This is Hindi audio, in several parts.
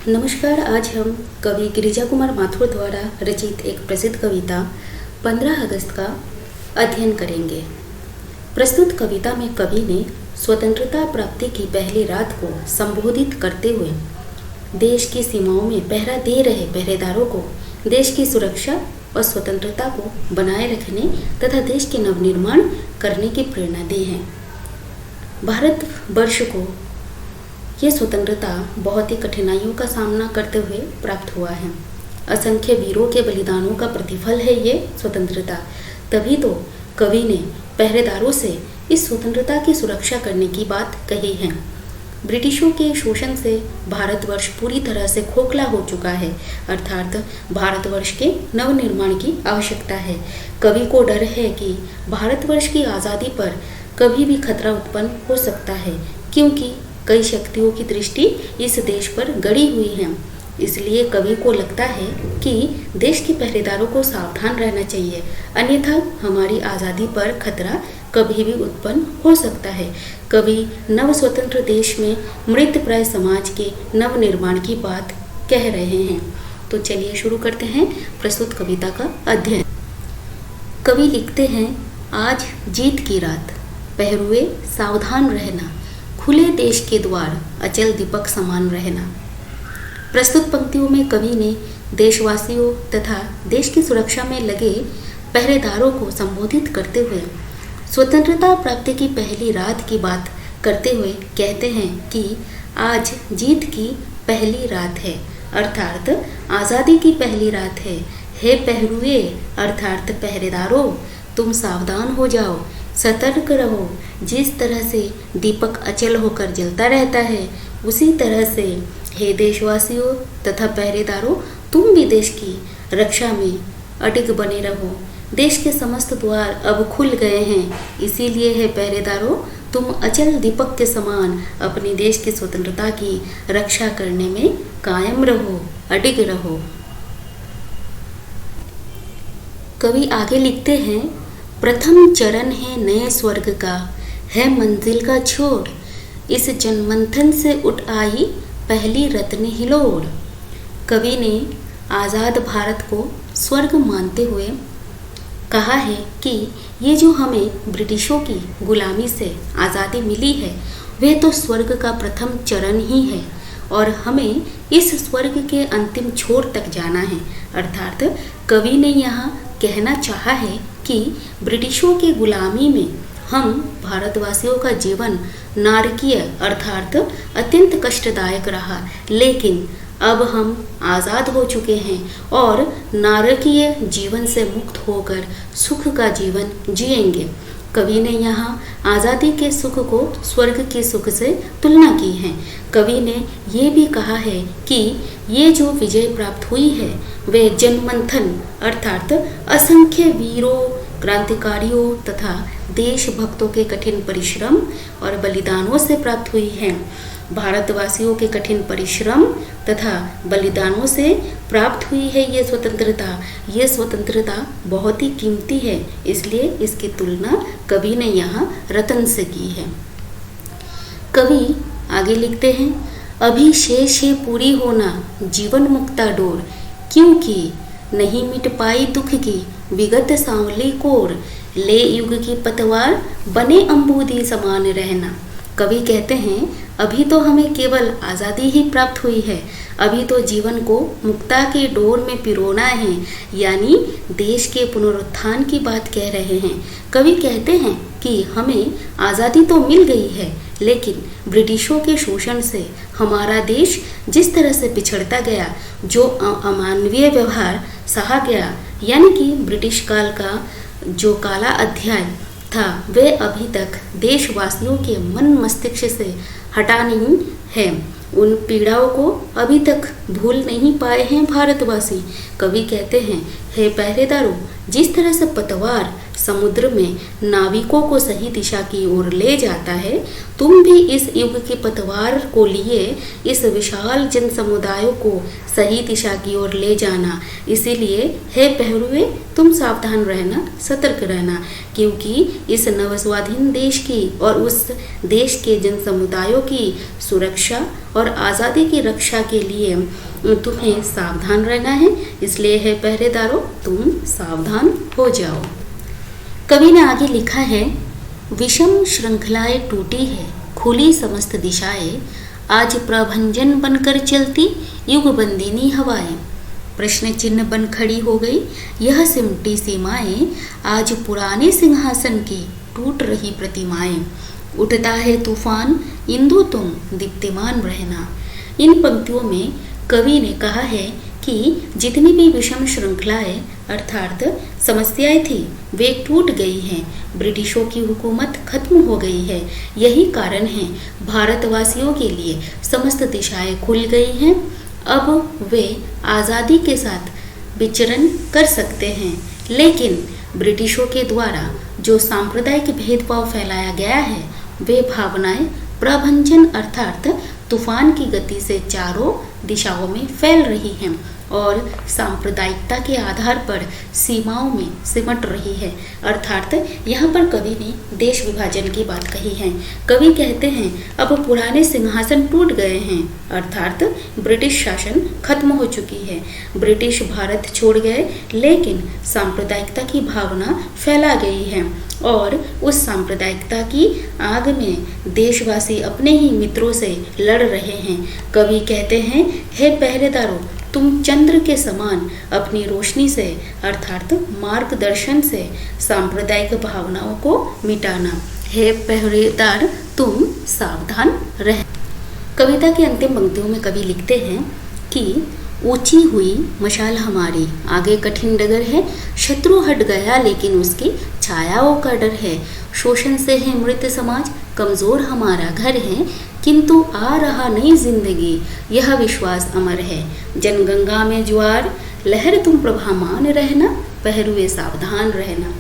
नमस्कार। आज हम कवि गिरिजा कुमार माथुर द्वारा रचित एक प्रसिद्ध कविता 15 अगस्त का अध्ययन करेंगे। प्रस्तुत कविता में कवि ने स्वतंत्रता प्राप्ति की पहली रात को संबोधित करते हुए देश की सीमाओं में पहरा दे रहे पहरेदारों को देश की सुरक्षा और स्वतंत्रता को बनाए रखने तथा देश के नवनिर्माण करने की प्रेरणा दी है। भारत वर्ष को ये स्वतंत्रता बहुत ही कठिनाइयों का सामना करते हुए प्राप्त हुआ है। असंख्य वीरों के बलिदानों का प्रतिफल है ये स्वतंत्रता। तभी तो कवि ने पहरेदारों से इस स्वतंत्रता की सुरक्षा करने की बात कही है। ब्रिटिशों के शोषण से भारतवर्ष पूरी तरह से खोखला हो चुका है, अर्थात भारतवर्ष के नवनिर्माण की आवश्यकता है। कवि को डर है कि भारतवर्ष की आज़ादी पर कभी भी खतरा उत्पन्न हो सकता है, क्योंकि कई शक्तियों की दृष्टि इस देश पर गड़ी हुई है। इसलिए कवि को लगता है कि देश के पहरेदारों को सावधान रहना चाहिए, अन्यथा हमारी आज़ादी पर खतरा कभी भी उत्पन्न हो सकता है। कवि नव स्वतंत्र देश में मृतप्राय समाज के नव निर्माण की बात कह रहे हैं। तो चलिए शुरू करते हैं प्रस्तुत कविता का अध्ययन। कवि लिखते हैं, आज जीत की रात, पहरुए सावधान रहना, खुले देश के द्वार अचल दीपक समान रहना। प्रस्तुत पंक्तियों में कवि ने देशवासियों तथा देश की सुरक्षा में लगे पहरेदारों को संबोधित करते हुए स्वतंत्रता प्राप्ति की पहली रात की बात करते हुए कहते हैं कि आज जीत की पहली रात है, अर्थात आज़ादी की पहली रात है। हे पहरुए अर्थात पहरेदारों, तुम सावधान हो जाओ, सतर्क रहो। जिस तरह से दीपक अचल होकर जलता रहता है, उसी तरह से हे देशवासियों तथा पहरेदारों, तुम भी देश की रक्षा में अडिग बने रहो। देश के समस्त द्वार अब खुल गए हैं, इसीलिए हे पहरेदारों, तुम अचल दीपक के समान अपने देश की स्वतंत्रता की रक्षा करने में कायम रहो, अडिग रहो। कवि आगे लिखते हैं, प्रथम चरण है नए स्वर्ग का, है मंजिल का छोर, इस जनमंथन से उठ आई पहली रत्न हिलोर। कवि ने आज़ाद भारत को स्वर्ग मानते हुए कहा है कि ये जो हमें ब्रिटिशों की गुलामी से आज़ादी मिली है, वह तो स्वर्ग का प्रथम चरण ही है और हमें इस स्वर्ग के अंतिम छोर तक जाना है। अर्थात कवि ने यहाँ कहना चाहा है कि ब्रिटिशों की गुलामी में हम भारतवासियों का जीवन नारकीय अर्थात अत्यंत कष्टदायक रहा, लेकिन अब हम आज़ाद हो चुके हैं और नारकीय जीवन से मुक्त होकर सुख का जीवन जिएंगे। कवि ने यहाँ आज़ादी के सुख को स्वर्ग के सुख से तुलना की है। कवि ने ये भी कहा है कि ये जो विजय प्राप्त हुई है, वे जनमंथन अर्थात असंख्य वीरों, क्रांतिकारियों तथा देशभक्तों के कठिन परिश्रम और बलिदानों से प्राप्त हुई है। भारतवासियों के कठिन परिश्रम तथा बलिदानों से प्राप्त हुई है ये स्वतंत्रता। ये स्वतंत्रता बहुत ही कीमती है, इसलिए इसकी तुलना कवि ने यहाँ रतन से की है। कवि आगे लिखते हैं, अभी शेष है पूरी होना जीवन मुक्ता डोर, क्योंकि नहीं मिट पाई दुख की विगत सांवली कोर, ले युग की पतवार बने अंबूदी समान रहना। कवि कहते हैं, अभी तो हमें केवल आज़ादी ही प्राप्त हुई है, अभी तो जीवन को मुक्ता के डोर में पिरोना है, यानी देश के पुनरुत्थान की बात कह रहे हैं। कवि कहते हैं कि हमें आज़ादी तो मिल गई है, लेकिन ब्रिटिशों के शोषण से हमारा देश जिस तरह से पिछड़ता गया, जो अमानवीय व्यवहार सहा गया, यानी कि ब्रिटिश काल का जो काला अध्याय था, वे अभी तक देशवासियों के मन मस्तिष्क से हटा नहीं है। उन पीड़ाओं को अभी तक भूल नहीं पाए हैं भारतवासी। कवि कहते हैं, हे पहरेदारों, जिस तरह से पतवार समुद्र में नाविकों को सही दिशा की ओर ले जाता है, तुम भी इस युग की पतवार को लिए इस विशाल जन समुदायों को सही दिशा की ओर ले जाना। इसीलिए हे पहरुए, तुम सावधान रहना, सतर्क रहना, क्योंकि इस नवस्वाधीन देश की और उस देश के जन समुदायों की सुरक्षा और आज़ादी की रक्षा के लिए तुम्हें सावधान रहना है। इसलिए हे पहरेदारों, तुम सावधान हो जाओ। कवि ने आगे लिखा है, विषम श्रृंखलाएं टूटी है, खुली समस्त दिशाएं, आज प्रभंजन बनकर चलती युग बंदिनी हवाएं। प्रश्न चिन्ह बन खड़ी हो गई यह सिमटी सीमाएं, आज पुराने सिंहासन की टूट रही प्रतिमाएं। उठता है तूफान, इंदु तुम दीप्तिमान रहना। इन पंक्तियों में कवि ने कहा है कि जितनी भी विषम श्रृंखलाएं अर्थात समस्याएं थी वे टूट गई हैं, ब्रिटिशों की हुकूमत खत्म हो गई है। यही कारण है भारतवासियों के लिए समस्त दिशाएं खुल गई हैं। अब वे आज़ादी के साथ विचरण कर सकते हैं, लेकिन ब्रिटिशों के द्वारा जो सांप्रदायिक भेदभाव फैलाया गया है वे भावनाएं प्रभंजन अर्थात तूफान की गति से चारों दिशाओं में फैल रही हैं और सांप्रदायिकता के आधार पर सीमाओं में सिमट रही है। अर्थात यहाँ पर कवि ने देश विभाजन की बात कही है। कवि कहते हैं अब पुराने सिंहासन टूट गए हैं, अर्थात ब्रिटिश शासन खत्म हो चुकी है। ब्रिटिश भारत छोड़ गए, लेकिन सांप्रदायिकता की भावना फैला गई है और उस सांप्रदायिकता की आग में देशवासी अपने ही मित्रों से लड़ रहे हैं। कवि कहते हैं, हे पहरेदारों, तुम चंद्र के समान अपनी रोशनी से अर्थात मार्गदर्शन से सांप्रदायिक भावनाओं को मिटाना। हे पहरेदार, तुम सावधान रह। कविता की अंतिम पंक्तियों में कवि लिखते हैं कि ऊंची हुई मशाल हमारी, आगे कठिन डगर है, शत्रु हट गया लेकिन उसकी छायाओं का डर है। शोषण से है मृत समाज, कमजोर हमारा घर है, किंतु आ रहा नई जिंदगी, यह विश्वास अमर है। जनगंगा में ज्वार लहर, तुम प्रभामान रहना, पहरुए सावधान रहना।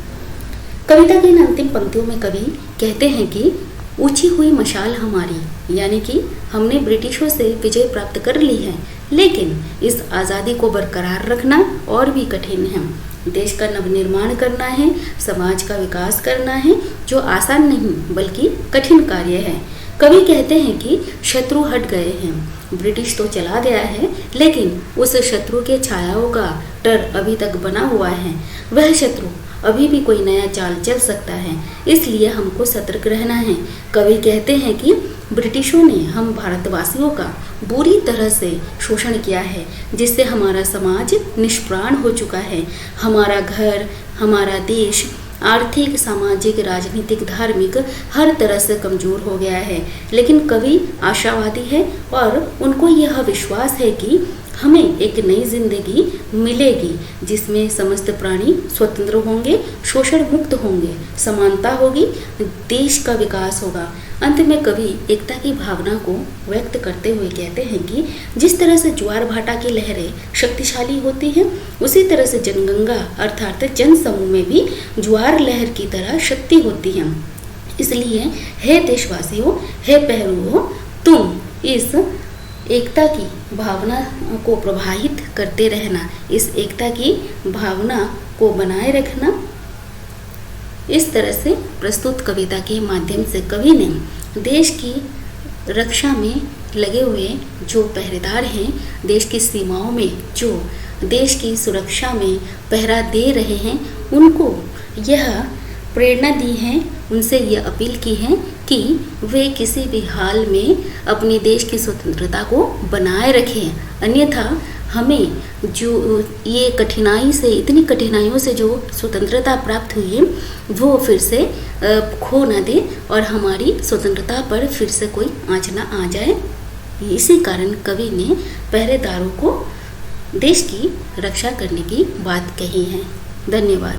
कविता की इन अंतिम पंक्तियों में कवि कहते हैं कि ऊंची हुई मशाल हमारी, यानी कि हमने ब्रिटिशों से विजय प्राप्त कर ली है, लेकिन इस आज़ादी को बरकरार रखना और भी कठिन है। देश का नवनिर्माण करना है, समाज का विकास करना है, जो आसान नहीं बल्कि कठिन कार्य है। कवि कहते हैं कि शत्रु हट गए हैं, ब्रिटिश तो चला गया है, लेकिन उस शत्रु के छायाओं का डर अभी तक बना हुआ है। वह शत्रु अभी भी कोई नया चाल चल सकता है, इसलिए हमको सतर्क रहना है। कवि कहते हैं कि ब्रिटिशों ने हम भारतवासियों का बुरी तरह से शोषण किया है, जिससे हमारा समाज निष्प्राण हो चुका है। हमारा घर, हमारा देश आर्थिक, सामाजिक, राजनीतिक, धार्मिक हर तरह से कमजोर हो गया है। लेकिन कवि आशावादी है और उनको यह विश्वास है कि हमें एक नई जिंदगी मिलेगी, जिसमें समस्त प्राणी स्वतंत्र होंगे, शोषण मुक्त होंगे, समानता होगी, देश का विकास होगा। अंत में कवि एकता की भावना को व्यक्त करते हुए कहते हैं कि जिस तरह से ज्वार भाटा की लहरें शक्तिशाली होती हैं, उसी तरह से जनगंगा अर्थात जन समूह में भी ज्वार लहर की तरह शक्ति होती है। इसलिए हे देशवासियों, हे पहरुओं, तुम इस एकता की भावना को प्रभावित करते रहना, इस एकता की भावना को बनाए रखना। इस तरह से प्रस्तुत कविता के माध्यम से कवि ने देश की रक्षा में लगे हुए जो पहरेदार हैं, देश की सीमाओं में जो देश की सुरक्षा में पहरा दे रहे हैं, उनको यह प्रेरणा दी है, उनसे यह अपील की है कि वे किसी भी हाल में अपने देश की स्वतंत्रता को बनाए रखें। अन्यथा हमें जो ये कठिनाई से, इतनी कठिनाइयों से जो स्वतंत्रता प्राप्त हुई है, वो फिर से खो न दे और हमारी स्वतंत्रता पर फिर से कोई आँच न आ जाए। इसी कारण कवि ने पहरेदारों को देश की रक्षा करने की बात कही है। धन्यवाद।